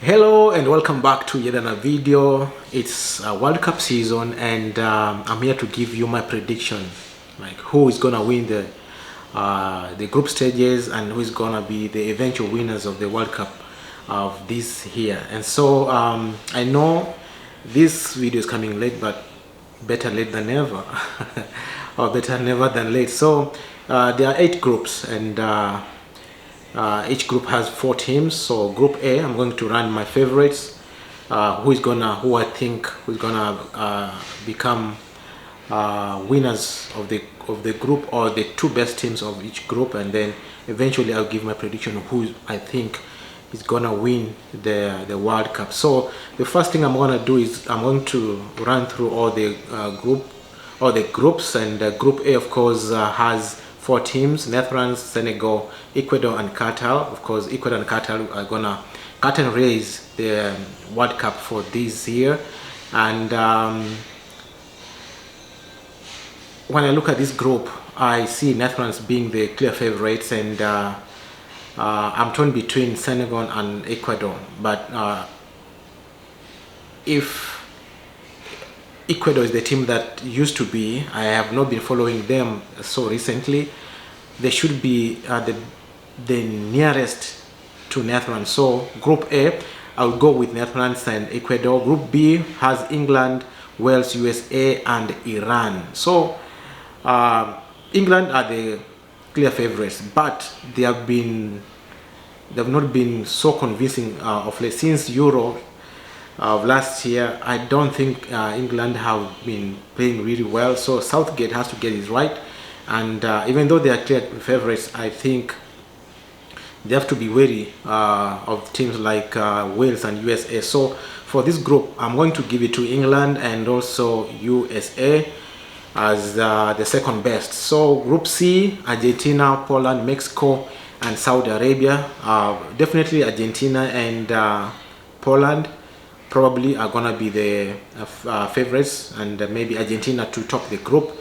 Hello and welcome back to yet another video. It's a World Cup season and I'm here to give you my prediction, like who is gonna win the group stages and who is gonna be the eventual winners of the World Cup of this year. And so I know this video is coming late, but better late than never or better never than late. So there are 8 groups and each group has 4 teams. So group A, I'm going to run my favorites, who I think who's gonna become winners of the group, or the 2 best teams of each group, and then eventually I'll give my prediction of who I think is gonna win the World Cup. So the first thing I'm gonna do is I'm going to run through all the groups, and group A, of course, has 4 teams: Netherlands, Senegal, Ecuador, and Qatar. Of course, Ecuador and Qatar are gonna cut and raise the World Cup for this year. And when I look at this group, I see Netherlands being the clear favorites, and I'm torn between Senegal and Ecuador. But if Ecuador is the team that used to be, I have not been following them so recently, they should be the nearest to Netherlands. So group A, I'll go with Netherlands and Ecuador. Group B has England, Wales, USA, and Iran. So England are the clear favorites, but they've not been so convincing of late. Since Euro of last year, I don't think England have been playing really well. So Southgate has to get it right, and even though they are clear favorites, I think they have to be wary of teams like Wales and USA. So for this group, I'm going to give it to England and also USA as the second best. So group C, Argentina, Poland, Mexico, and Saudi Arabia. Definitely Argentina and Poland probably are gonna be the favorites, and maybe Argentina to top the group.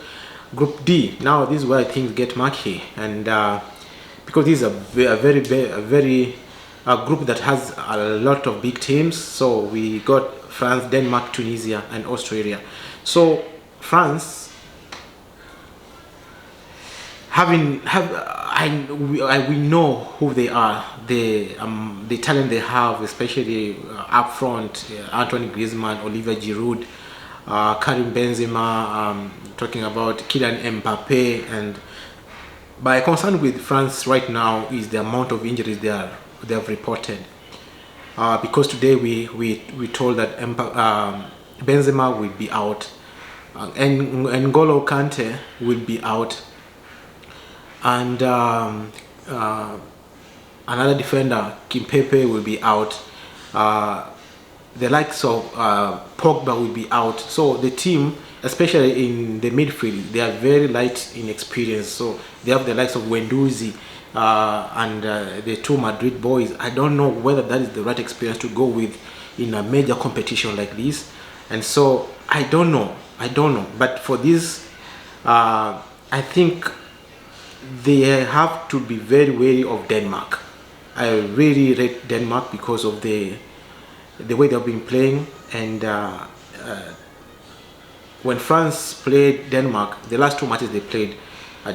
Group D, now this is where things get murky, and because this is a very group that has a lot of big teams. So we got France, Denmark, Tunisia, and Australia. So France, we know who they are, the talent they have, especially up front, Antoine Griezmann, Olivier Giroud, Karim Benzema, talking about Kylian Mbappe. And my concern with France right now is the amount of injuries they have reported, because today we told that Benzema will be out, and N'Golo Kante will be out, and another defender, Kimpembe, will be out. The likes of Pogba will be out. So the team, especially in the midfield, they are very light in experience. So they have the likes of Wenduzi and the 2 Madrid boys. I don't know whether that is the right experience to go with in a major competition like this. And so I don't know. But for this, I think they have to be very wary of Denmark. I really rate Denmark because of the way they've been playing. And when France played Denmark, the last 2 matches they played,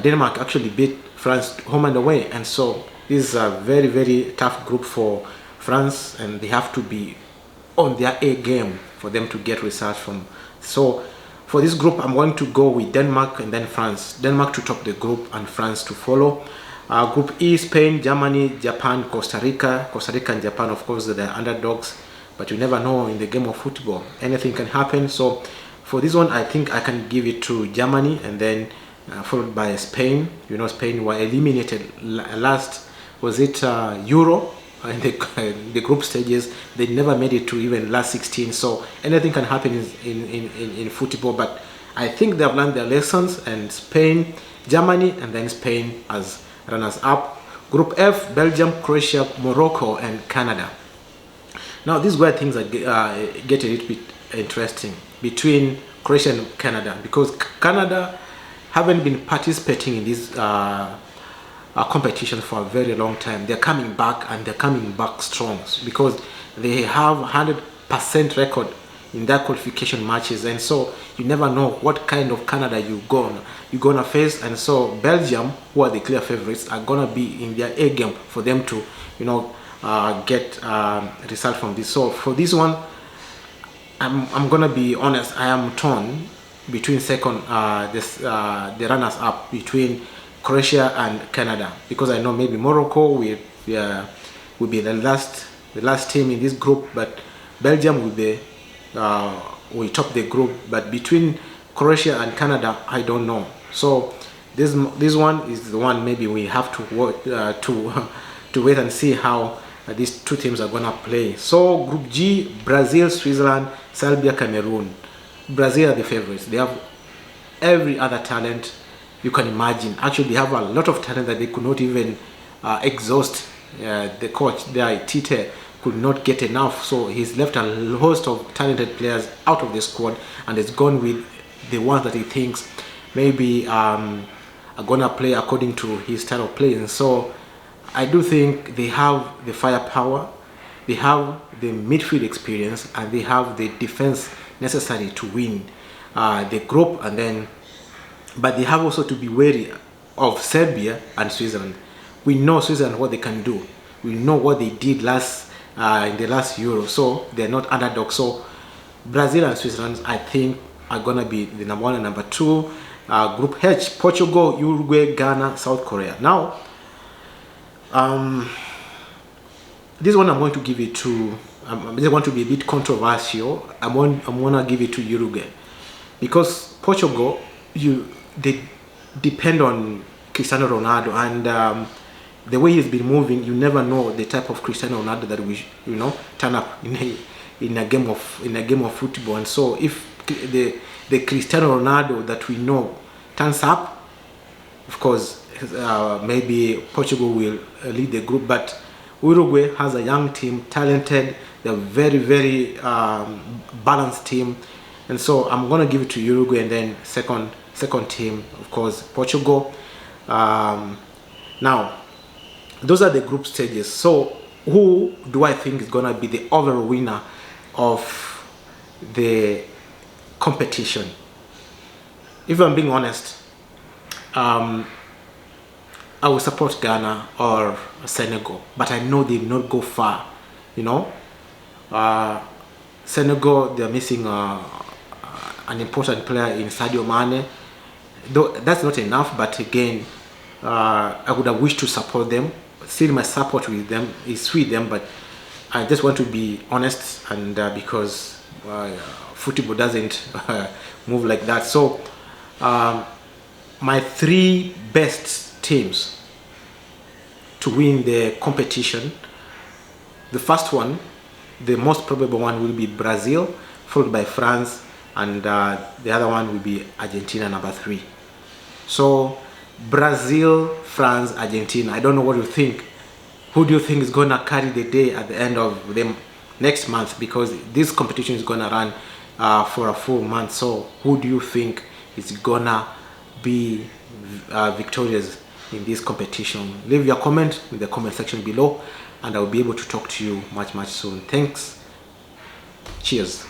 Denmark actually beat France home and away. And so this is a very tough group for France, and they have to be on their A game for them to get results from. So for this group, I'm going to go with Denmark and then France. Denmark to top the group and France to follow. Group E, Spain, Germany, Japan, Costa Rica. Costa Rica and Japan, of course, they're the underdogs, but you never know in the game of football. Anything can happen. So for this one, I think I can give it to Germany, and then followed by Spain. You know, Spain were eliminated last, was it Euro? In the group stages, they never made it to even last 16. So anything can happen in football, but I think they have learned their lessons. And Spain, Germany, and then Spain as runners up. Group F, Belgium, Croatia, Morocco, and Canada. Now this is where things are get a little bit interesting between Croatia and Canada, because Canada haven't been participating in this competition for a very long time. They're coming back, and they're coming back strong because they have 100% record in their qualification matches, and so you never know what kind of Canada you're gonna face. And so Belgium, who are the clear favorites, are gonna be in their A game for them to get result from this. So for this one, I'm gonna be honest, I am torn between the runners up between Croatia and Canada, because I know maybe Morocco will be the last team in this group, but Belgium will top the group. But between Croatia and Canada, I don't know. So this one is the one maybe we have to wait and see how these two teams are gonna play. So Group G: Brazil, Switzerland, Serbia, Cameroon. Brazil are the favorites. They have every other talent you can imagine. Actually, they have a lot of talent that they could not even exhaust. The coach there, Tite, could not get enough, so he's left a host of talented players out of the squad and has gone with the ones that he thinks maybe are gonna play according to his style of play. And so I do think they have the firepower, they have the midfield experience, and they have the defense necessary to win the group. But they have also to be wary of Serbia and Switzerland. We know Switzerland, what they can do. We know what they did in the last Euro, so they're not underdogs. So Brazil and Switzerland, I think, are gonna be the number 1 and number 2. Group H: Portugal, Uruguay, Ghana, South Korea. Now, this one I'm going to give it to. I just want to be a bit controversial. I'm gonna give it to Uruguay, because Portugal, they depend on Cristiano Ronaldo, and the way he's been moving, you never know the type of Cristiano Ronaldo that will turn up in a game of football. And so if the Cristiano Ronaldo that we know turns up, of course, maybe Portugal will lead the group. But Uruguay has a young team, talented. They're very, very balanced team, and so I'm gonna give it to Uruguay, and then second team, of course, Portugal. Now, those are the group stages. So who do I think is gonna be the overall winner of the competition? If I'm being honest, I will support Ghana or Senegal, but I know they will not go far. Senegal, they're missing an important player in Sadio Mane. Though that's not enough, but again, I would have wished to support them. Still, my support with them is with them, but I just want to be honest, and because football doesn't move like that. So my 3 best teams to win the competition: the first one, the most probable one, will be Brazil, followed by France, and the other one will be Argentina, number 3. So Brazil, France, Argentina. I don't know what you think. Who do you think is gonna carry the day at the end of the next month? Because this competition is gonna run for a full month. So who do you think is gonna be victorious in this competition? Leave your comment in the comment section below, and I'll be able to talk to you much soon. Thanks. Cheers.